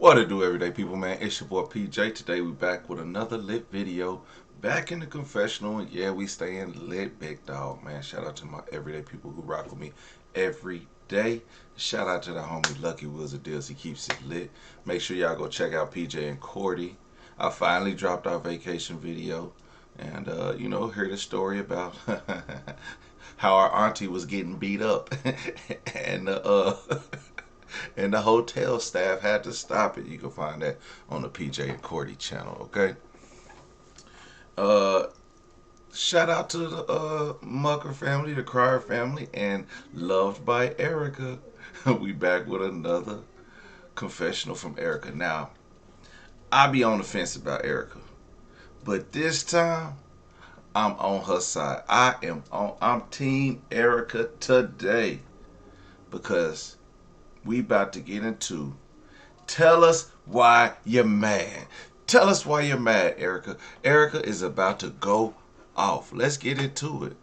What to do, everyday people, man? It's your boy PJ. Today we back with another lit video. Back in the confessional, and yeah, we staying lit, big dog, man. Shout out to my everyday people who rock with me every day. Shout out to the homie Lucky Wheels of Deals. He keeps it lit. Make sure y'all go check out PJ and Cordy. I finally dropped our vacation video, and hear the story about how our auntie was getting beat up, and and the hotel staff had to stop it. You can find that on the PJ and Cordy channel, okay? Shout out to the Mucker family, the Crier family, and Loved by Erica. We back with another confessional from Erica. Now, I be on the fence about Erica, but this time I'm on her side. I'm Team Erica today because we about to get into tell us why you're mad. Tell us why you're mad, Erica. Erica is about to go off. Let's get into it.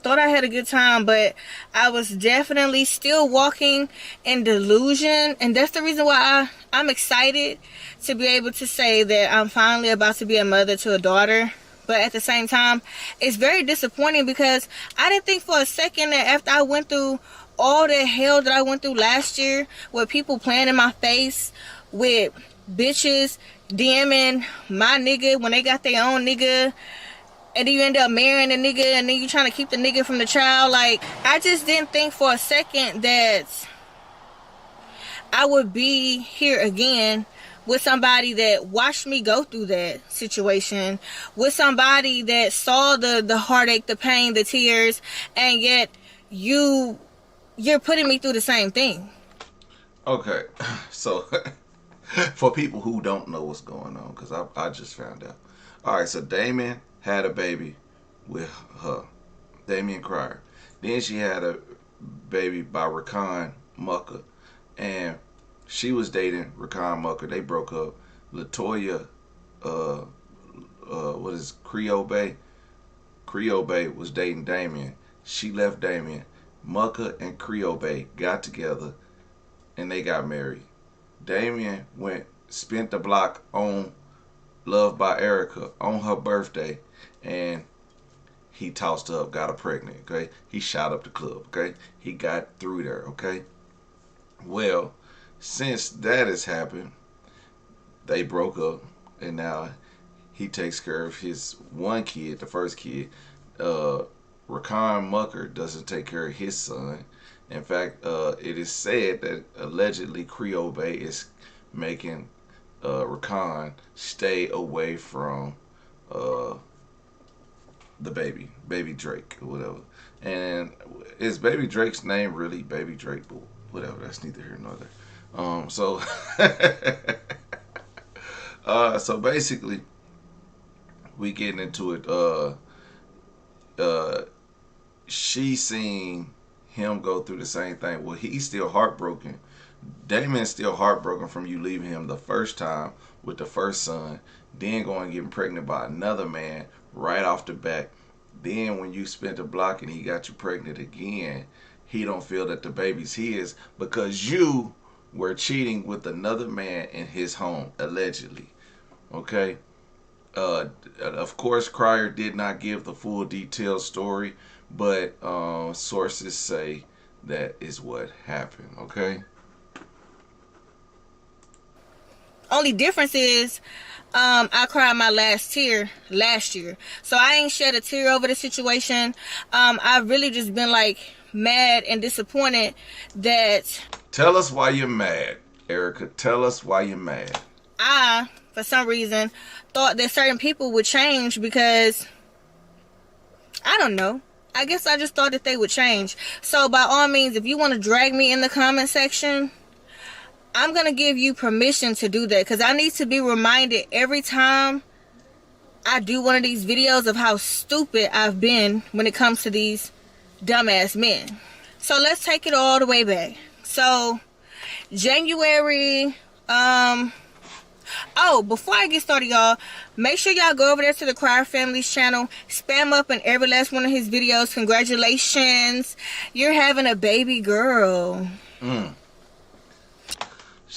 Thought I had a good time, but I was definitely still walking in delusion, and that's the reason why I'm excited to be able to say that I'm finally about to be a mother to a daughter. But at the same time, it's very disappointing because I didn't think for a second that after I went through all the hell that I went through last year with people playing in my face, with bitches DMing my nigga when they got their own nigga, and then you end up marrying a nigga, and then you trying to keep the nigga from the child. Like, I just didn't think for a second that I would be here again with somebody that watched me go through that situation, with somebody that saw the heartache, the pain, the tears, and yet you're putting me through the same thing. Okay, so for people who don't know what's going on, because I just found out. All right, so Damion had a baby with her, Damion Crier. Then she had a baby by Rakan Mucker, and she was dating Rakan Mucker. They broke up. Latoya, what is Creole Bay? Creole Bay was dating Damion. She left Damion. Mucker and Creole Bay got together, and they got married. Damion spent the block on Loved by Erica on her birthday, and he tossed her up, got her pregnant, okay? He shot up the club, okay? He got through there, okay? Well, since that has happened, they broke up, and now he takes care of his one kid, the first kid. Rakan Mucker doesn't take care of his son. In fact, it is said that allegedly Creole Bay is making Rakan stay away from the baby Drake or whatever. And is baby Drake's name really baby Drake? But whatever, that's neither here nor there. So basically, we getting into it. She seen him go through the same thing. Well, he's still heartbroken. Damien's still heartbroken from you leaving him the first time with the first son, then going and getting pregnant by another man right off the bat. Then when you spent the block and he got you pregnant again, he don't feel that the baby's his because you were cheating with another man in his home, allegedly. Okay? Of course, Crier did not give the full detailed story, but sources say that is what happened, okay? Only difference is I cried my last tear last year, so I ain't shed a tear over the situation. I've really just been like mad and disappointed that... Tell us why you're mad, Erica. Tell us why you're mad. I, for some reason, thought that certain people would change because, I don't know, I guess I just thought that they would change. So by all means, if you want to drag me in the comment section, I'm going to give you permission to do that, because I need to be reminded every time I do one of these videos of how stupid I've been when it comes to these dumbass men. So let's take it all the way back. So January, oh, before I get started, y'all, make sure y'all go over there to the Crier Family's channel, spam up in every last one of his videos. Congratulations, you're having a baby girl.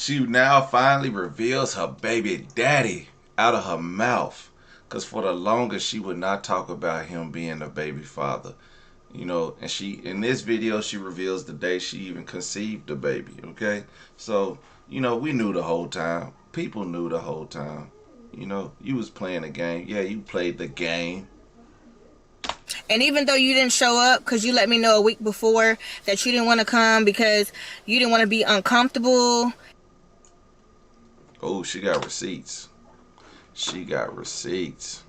She now finally reveals her baby daddy out of her mouth. Because for the longest, she would not talk about him being a baby father. You know, and she, in this video, she reveals the day she even conceived the baby, okay? So, you know, we knew the whole time. People knew the whole time. You know, you was playing a game. Yeah, you played the game. And even though you didn't show up because you let me know a week before that you didn't want to come because you didn't want to be uncomfortable. Oh, she got receipts. She got receipts.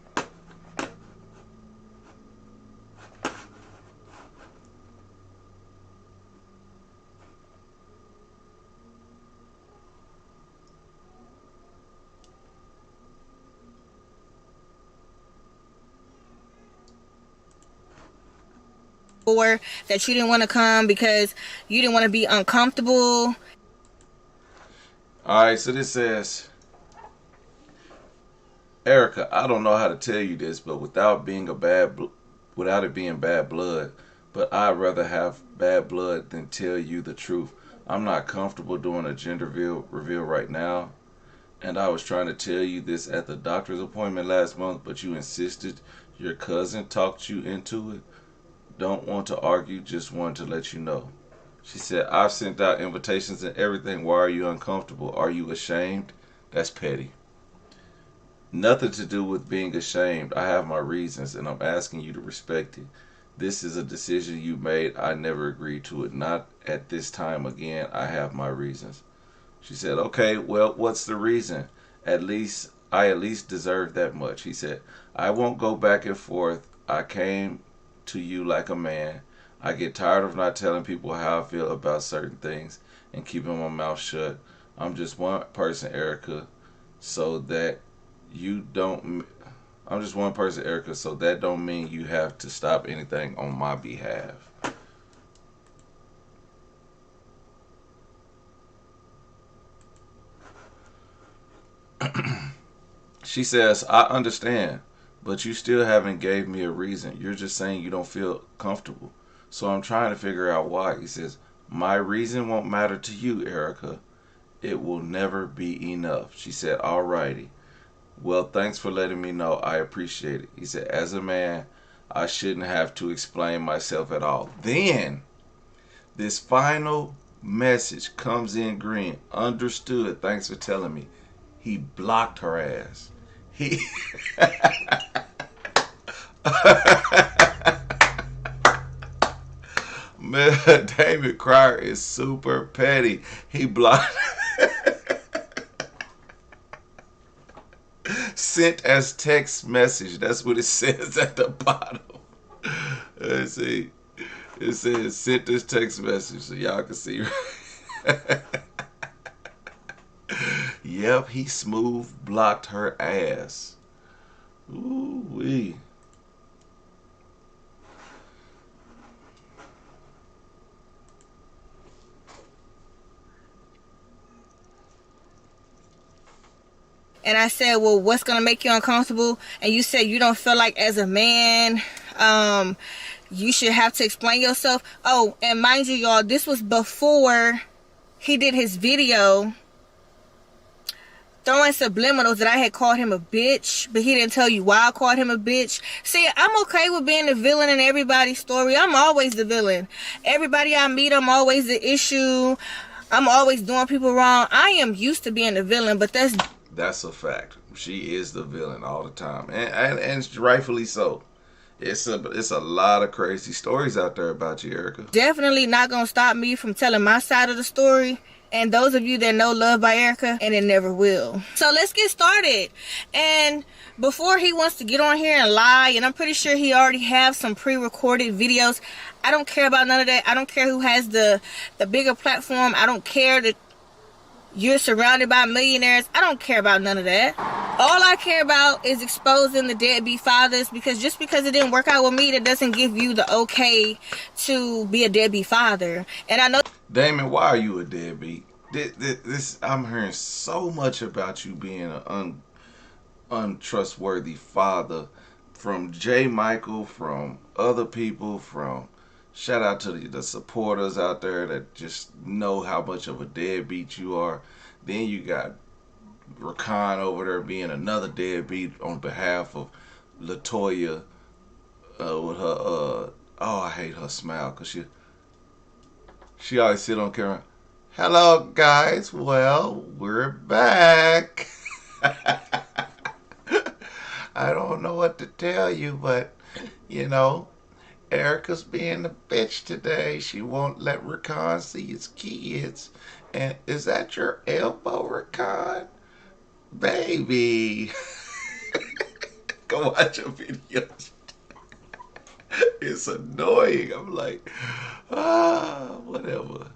Or that you didn't want to come because you didn't want to be uncomfortable. Alright, so this says, Erica, I don't know how to tell you this, but without it being bad blood, but I'd rather have bad blood than tell you the truth. I'm not comfortable doing a gender reveal right now, and I was trying to tell you this at the doctor's appointment last month, but you insisted. Your cousin talked you into it. Don't want to argue, just wanted to let you know. She said, I've sent out invitations and everything. Why are you uncomfortable? Are you ashamed? That's petty. Nothing to do with being ashamed. I have my reasons, and I'm asking you to respect it. This is a decision you made. I never agreed to it. Not at this time again. I have my reasons. She said, okay, well, what's the reason? I at least deserve that much. He said, I won't go back and forth. I came to you like a man. I get tired of not telling people how I feel about certain things and keeping my mouth shut. I'm just one person, Erica, so that you don't I'm just one person, Erica, so that don't mean you have to stop anything on my behalf. She says, I understand, but you still haven't gave me a reason. You're just saying you don't feel comfortable. So I'm trying to figure out why. He says, my reason won't matter to you, Erica. It will never be enough. She said, alrighty. Well, thanks for letting me know. I appreciate it. He said, as a man, I shouldn't have to explain myself at all. Then, this final message comes in green. Understood. Thanks for telling me. He blocked her ass. He... Man, David Cryer is super petty. He blocked... Sent as text message. That's what it says at the bottom. Let's see. It says sent this text message so y'all can see. Yep, he smooth blocked her ass. Ooh wee. And I said, well, what's going to make you uncomfortable? And you said you don't feel like as a man, you should have to explain yourself. Oh, and mind you, y'all, this was before he did his video throwing subliminals that I had called him a bitch, but he didn't tell you why I called him a bitch. See, I'm okay with being the villain in everybody's story. I'm always the villain. Everybody I meet, I'm always the issue. I'm always doing people wrong. I am used to being the villain, but that's a fact. She is the villain all the time, and rightfully so. It's a lot of crazy stories out there about you, Erica. Definitely not gonna stop me from telling my side of the story. And those of you that know Luvd by Erica, and it never will. So let's get started. And before he wants to get on here and lie, and I'm pretty sure he already have some pre-recorded videos. I don't care about none of that. I don't care who has the bigger platform. I don't care that you're surrounded by millionaires. I don't care about none of that. All I care about is exposing the deadbeat fathers, because just because it didn't work out with me, that doesn't give you the okay to be a deadbeat father. And I know... Damon, why are you a deadbeat? I'm hearing so much about you being an untrustworthy father from J. Michael, from other people, from Shout out to the supporters out there that just know how much of a deadbeat you are. Then you got Rakan over there being another deadbeat on behalf of Latoya with her oh, I hate her smile because she always sit on camera. Hello guys, well we're back. I don't know what to tell you, but you know, Erica's being a bitch today. She won't let Rakan see his kids. And is that your elbow, Rakan? Baby. Go watch your videos. It's annoying. I'm like, whatever.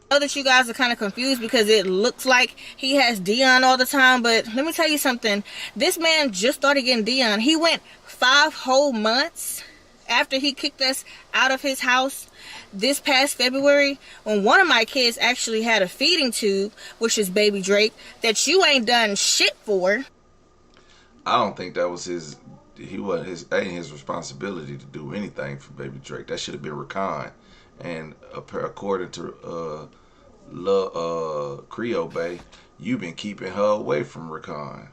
I know that you guys are kind of confused because it looks like he has Dion all the time, but let me tell you something. This man just started getting Dion. He went 5 whole months after he kicked us out of his house this past February, when one of my kids actually had a feeding tube, which is baby Drake, that you ain't done shit for. I don't think that was his. He wasn't his. Ain't his responsibility to do anything for baby Drake. That should have been Rakan. And according to Creole Bay, you've been keeping her away from Rakan.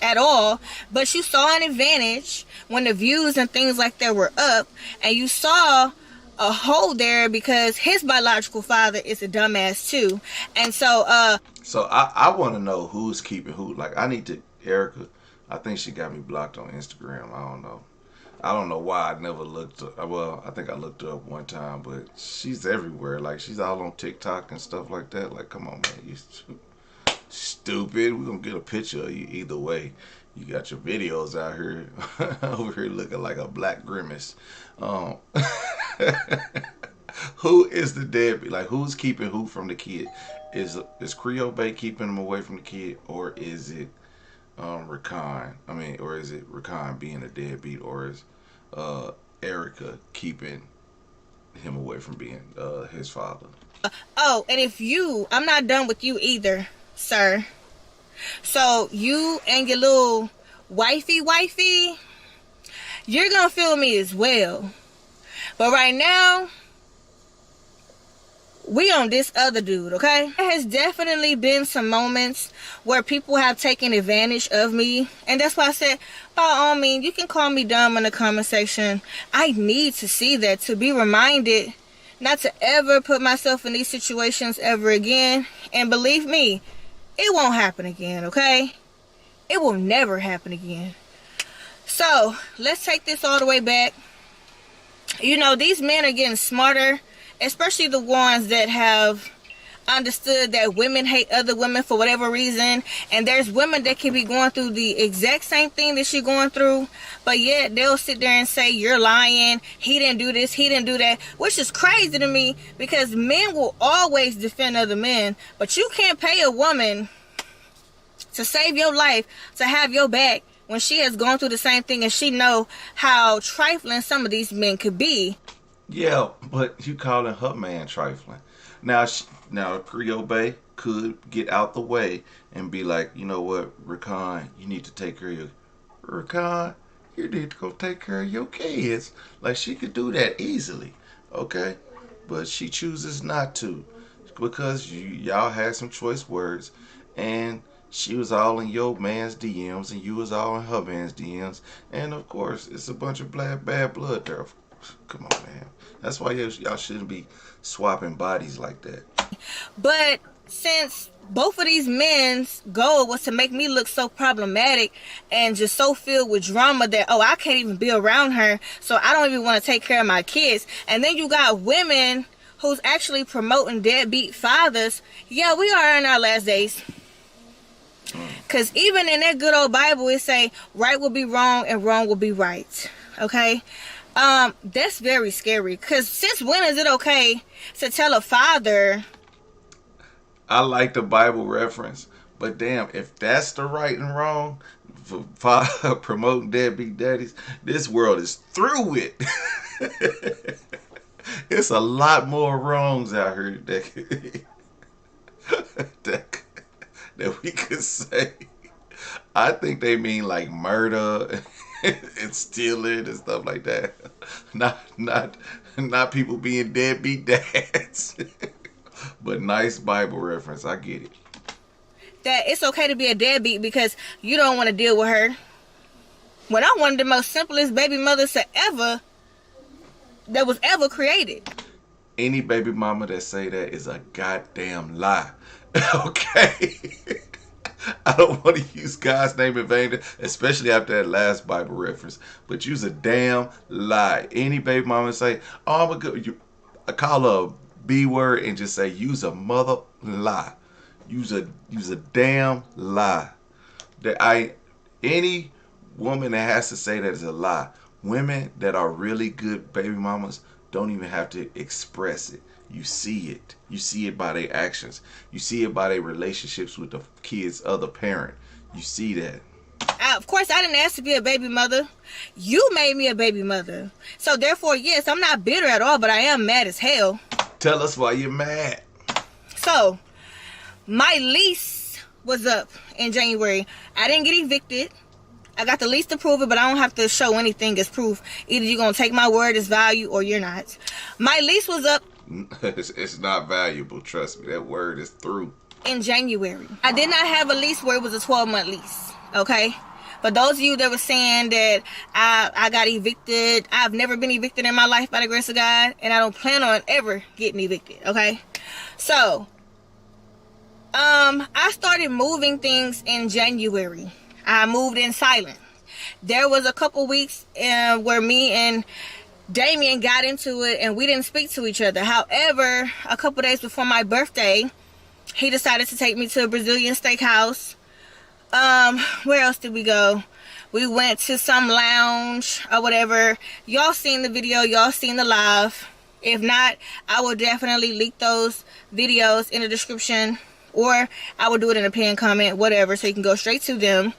At all, but you saw an advantage when the views and things like that were up, and you saw a hole there because his biological father is a dumbass too. And so I want to know who's keeping who. Like, I need to Erica. I think she got me blocked on Instagram. I don't know why I never looked up. Well, I think I looked her up one time, but she's everywhere. Like, she's all on TikTok and stuff like that. Like, come on, man, you stupid. We're gonna get a picture of you either way. You got your videos out here over here looking like a black grimace. Who is the deadbeat? Like, who's keeping who from the kid? Is Creole Bay keeping him away from the kid, or is it Rakan? I mean, or is it Rakan being a deadbeat, or is Erica keeping him away from being his father? oh, and I'm not done with you either, sir. So you and your little wifey, you're gonna feel me as well. But right now, we on this other dude, okay? There has definitely been some moments where people have taken advantage of me. And that's why I said, by all means, you can call me dumb in the comment section. I need to see that, to be reminded not to ever put myself in these situations ever again. And believe me, it won't happen again, okay? It will never happen again. So, let's take this all the way back. You know, these men are getting smarter, especially the ones that have understood that women hate other women for whatever reason. And there's women that can be going through the exact same thing that you're going through, but yet they'll sit there and say, you're lying, he didn't do this, he didn't do that, which is crazy to me, because men will always defend other men, but you can't pay a woman to save your life, to have your back, when she has gone through the same thing and she know how trifling some of these men could be. Yeah, but you calling her man trifling. Now Creole Bay could get out the way and be like, you know what, Rakan, you need to take care of your... Rakan, you need to go take care of your kids. Like, she could do that easily, okay? But she chooses not to, because y'all had some choice words, and she was all in your man's DMs, and you was all in her man's DMs, and of course, it's a bunch of bad blood there. Come on, man. That's why y'all shouldn't be swapping bodies like that. But since both of these men's goal was to make me look so problematic and just so filled with drama that, oh, I can't even be around her, so I don't even want to take care of my kids. And then you got women who's actually promoting deadbeat fathers. Yeah, we are in our last days. Because even in that good old Bible, it say right will be wrong and wrong will be right. Okay? That's very scary. Because since when is it okay to tell a father... I like the Bible reference, but damn, if that's the right and wrong for promoting deadbeat daddies, this world is through it. It's a lot more wrongs out here that we could say. I think they mean like murder and stealing and stuff like that. Not Not people being deadbeat dads. But nice Bible reference. I get it. That it's okay to be a deadbeat because you don't want to deal with her. When I'm one of the most simplest baby mothers that was ever created. Any baby mama that say that is a goddamn lie. Okay? I don't want to use God's name in vain, especially after that last Bible reference. But use a damn lie. Any baby mama say, "Oh, I'm a good," I call her a B word and just say, "Use a mother lie." Use a damn lie. Any woman that has to say that is a lie. Women that are really good baby mamas don't even have to express it. You see it. You see it by their actions. You see it by their relationships with the kid's other parent. You see that. Of course, I didn't ask to be a baby mother. You made me a baby mother. So therefore, yes, I'm not bitter at all, but I am mad as hell. Tell us why you're mad. So, my lease was up in January. I didn't get evicted. I got the lease to prove it, but I don't have to show anything as proof. Either you're going to take my word as value or you're not. My lease was up. It's not valuable, trust me. That word is through. In January. I did not have a lease where it was a 12-month lease. Okay? For those of you that were saying that I got evicted, I've never been evicted in my life by the grace of God, and I don't plan on ever getting evicted. Okay? So, I started moving things in January. I moved in silence. There was a couple weeks where me and Damion got into it and we didn't speak to each other. However, a couple days before my birthday, he decided to take me to a Brazilian steakhouse. Where else did we go? We went to some lounge or whatever. Y'all seen the video, y'all seen the live. If not, I will definitely leak those videos in the description, or I will do it in a pinned comment, whatever, so you can go straight to them.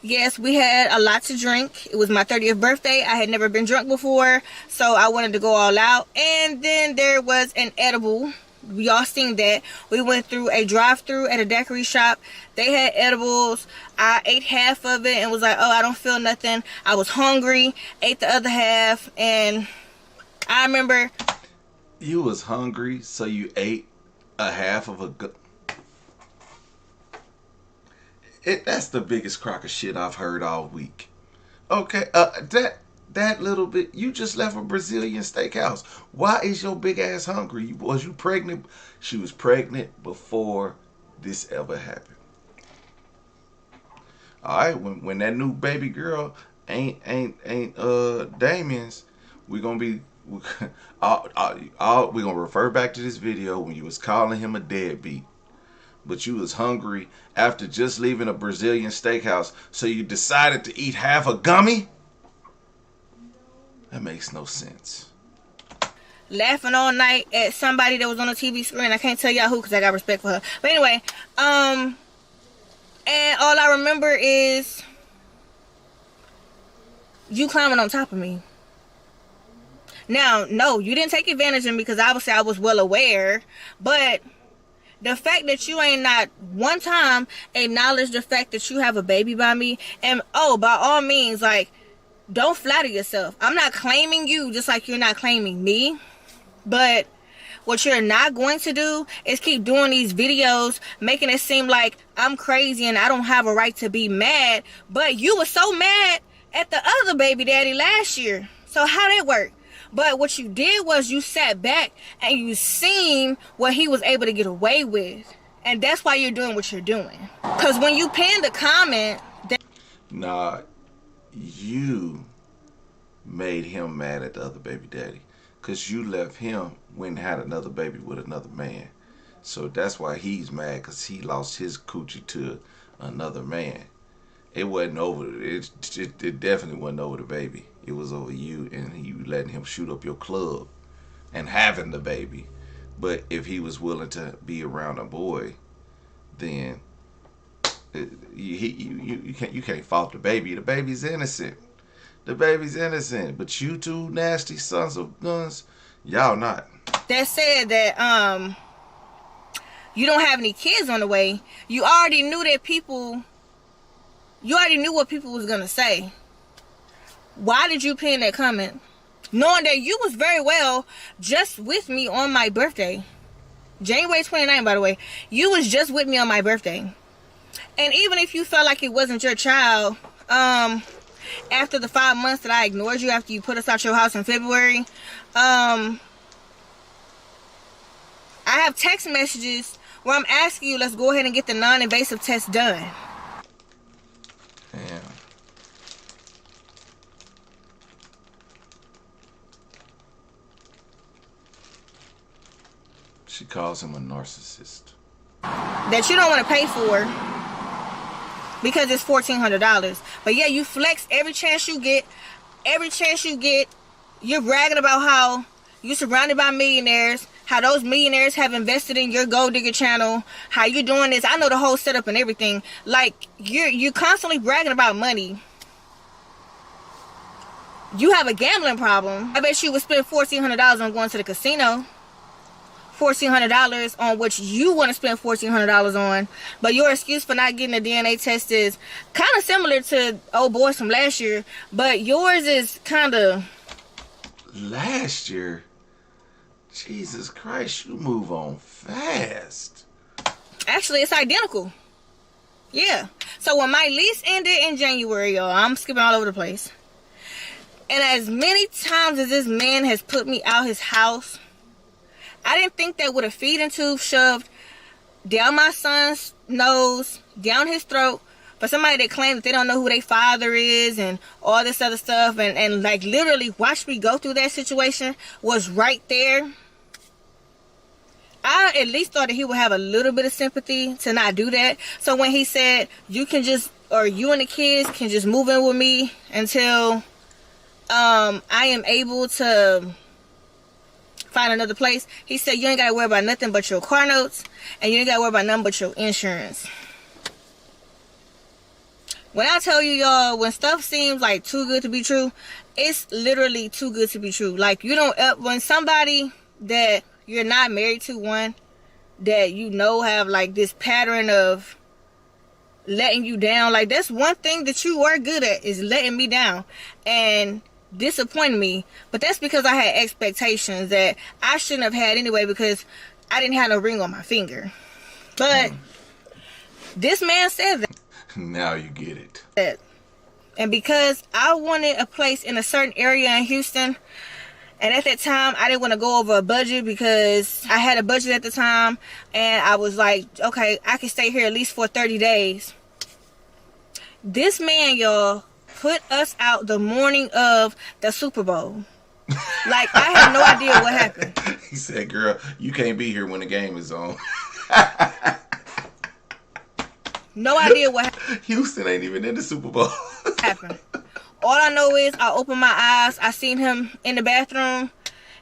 Yes, we had a lot to drink. It was my 30th birthday. I had never been drunk before, so I wanted to go all out. And then there was an edible. Y'all seen that. We went through a drive-thru at a daiquiri shop. They had edibles. I ate half of it and was like, oh, I don't feel nothing. I was hungry. Ate the other half, and I remember... You was hungry, so you ate a half of a... That's the biggest crock of shit I've heard all week. Okay, that little bit, you just left a Brazilian steakhouse. Why is your big ass hungry? Was you pregnant? She was pregnant before this ever happened. All right, when that new baby girl ain't Damion's, we're gonna be we're gonna refer back to this video when you was calling him a deadbeat. But you was hungry after just leaving a Brazilian steakhouse, so you decided to eat half a gummy? That makes no sense. Laughing all night at somebody that was on the TV screen. I can't tell y'all who because I got respect for her. But anyway, and all I remember is you climbing on top of me. Now, no, you didn't take advantage of me because obviously I was well aware, but... the fact that you ain't not one time acknowledged the fact that you have a baby by me. And, oh, by all means, like, don't flatter yourself. I'm not claiming you just like you're not claiming me. But what you're not going to do is keep doing these videos, making it seem like I'm crazy and I don't have a right to be mad. But you were so mad at the other baby daddy last year. So how that work? But what you did was you sat back and you seen what he was able to get away with. And that's why you're doing what you're doing. Because when you pinned the comment... Nah, you made him mad at the other baby daddy. Because you left him when he had another baby with another man. So that's why he's mad, because he lost his coochie to another man. It wasn't over. It definitely wasn't over the baby. It was over you and you letting him shoot up your club and having the baby. But if he was willing to be around a boy, then you can't fault the baby. The baby's innocent. The baby's innocent. But you two nasty sons of guns, y'all not. That said that you don't have any kids on the way. You already knew that people... you already knew what people was gonna say. Why did you pin that comment? Knowing that you was very well just with me on my birthday. January 29th, by the way. You was just with me on my birthday. And even if you felt like it wasn't your child, after the 5 months that I ignored you after you put us out your house in February, I have text messages where I'm asking you, let's go ahead and get the non-invasive test done. Damn. She calls him a narcissist. That you don't want to pay for because it's $1,400. But yeah, you flex every chance you get. Every chance you get, you're bragging about how you're surrounded by millionaires, how those millionaires have invested in your gold digger channel, how you're doing this. I know the whole setup and everything. Like, you're constantly bragging about money. You have a gambling problem. I bet you would spend $1,400 on going to the casino. $1,400 on which you want to spend $1,400 on, but your excuse for not getting a DNA test is kind of similar to old boys from last year, but yours is kind of last year. Jesus Christ, you move on fast. Actually, it's identical. Yeah. So when my lease ended in January, y'all, I'm skipping all over the place. And as many times as this man has put me out his house, I didn't think that with a feeding tube shoved down my son's nose, down his throat, for somebody that claims that they don't know who their father is and all this other stuff, and like literally watch me go through that situation, was right there. I at least thought that he would have a little bit of sympathy to not do that. So when he said, you can just, or you and the kids can just move in with me until I am able to find another place, he said you ain't gotta worry about nothing but your car notes, and you ain't gotta worry about nothing but your insurance. When I tell you, y'all, when stuff seems like too good to be true, it's literally too good to be true. Like, you don't, when somebody that you're not married to, one that you know have like this pattern of letting you down, like that's one thing that you are good at, is letting me down and disappointed me. But that's because I had expectations that I shouldn't have had anyway, because I didn't have no ring on my finger. But this man said that. Now you get it. And because I wanted a place in a certain area in Houston, and at that time I didn't want to go over a budget, because I had a budget at the time, and I was like, okay, I can stay here at least for 30 days. This man, y'all, put us out the morning of the Super Bowl. Like, I had no idea what happened. He said, girl, you can't be here when the game is on. No idea what happened. Houston ain't even in the Super Bowl. Happened. All I know is I opened my eyes, I seen him in the bathroom,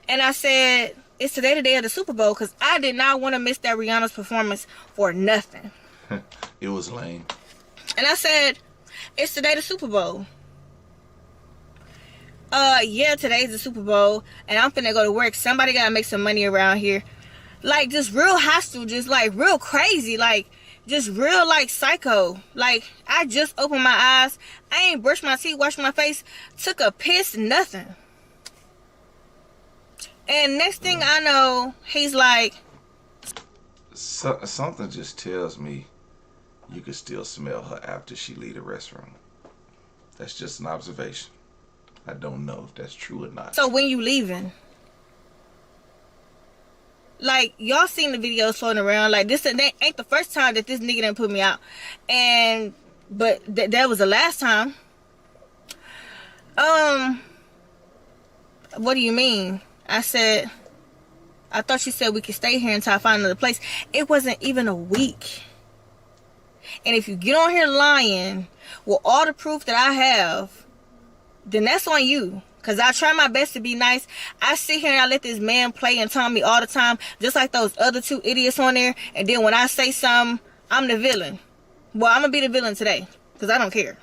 and I said, it's today the day of the Super Bowl, because I did not want to miss that Rihanna's performance for nothing. It was lame. And I said, it's today the Super Bowl. Yeah, today's the Super Bowl, and I'm finna go to work. Somebody gotta make some money around here. Like, just real hostile, just like real crazy, like just real like psycho. Like, I just opened my eyes, I ain't brushed my teeth, washed my face, took a piss, nothing. And next thing I know, he's like, something just tells me you can still smell her after she leave the restroom. That's just an observation. I don't know if that's true or not. so when you leaving? Like, y'all seen the videos floating around. Like, this ain't the first time that this nigga done put me out. And, but that was the last time. What do you mean? I said, I thought you said we could stay here until I find another place. It wasn't even a week. And if you get on here lying with all the proof that I have, then that's on you. Because I try my best to be nice. I sit here and I let this man play and taunt me all the time, just like those other two idiots on there. And then when I say something, I'm the villain. Well, I'm going to be the villain today, because I don't care.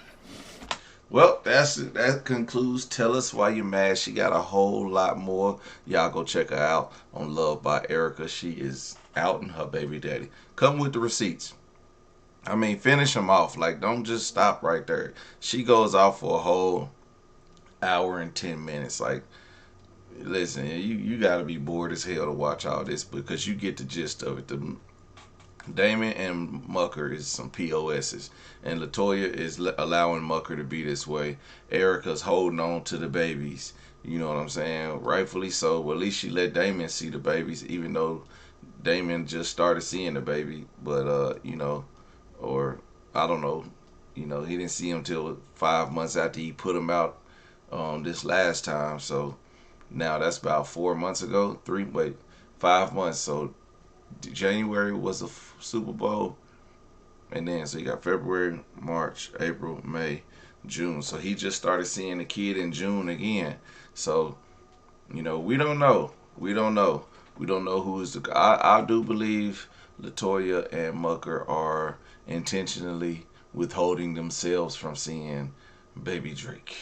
Well, that concludes Tell Us Why You're Mad. She got a whole lot more. Y'all go check her out on Luvd by Erica. She is out and her baby daddy. Come with the receipts. I mean, finish them off. Like, don't just stop right there. She goes off for a whole hour and 10 minutes. Like, listen, you got to be bored as hell to watch all this because you get the gist of it. The Damon and Mucker is some POSs, and Latoya is allowing Mucker to be this way. Erica's holding on to the babies. You know what I'm saying? Rightfully so. Well, at least she let Damon see the babies, even though Damon just started seeing the baby. But or I don't know. He didn't see him till 5 months after he put him out this last time. So now that's about 4 months ago. 5 months. So January was the Super Bowl, and then so you got February, March, April, May, June. So he just started seeing the kid in June again. So we don't know. We don't know. We don't know who is the. I do believe Latoya and Mucker are intentionally withholding themselves from seeing baby Drake.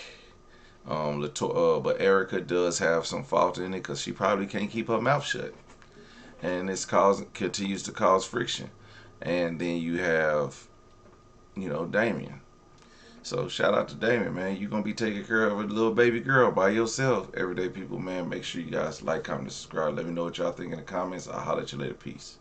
But Erica does have some fault in it because she probably can't keep her mouth shut, and continues to cause friction. And then you have, Damion. So shout out to Damion, man. You're gonna be taking care of a little baby girl by yourself. Everyday people, man. Make sure you guys like, comment, and subscribe. Let me know what y'all think in the comments. I'll holler at you later. Peace.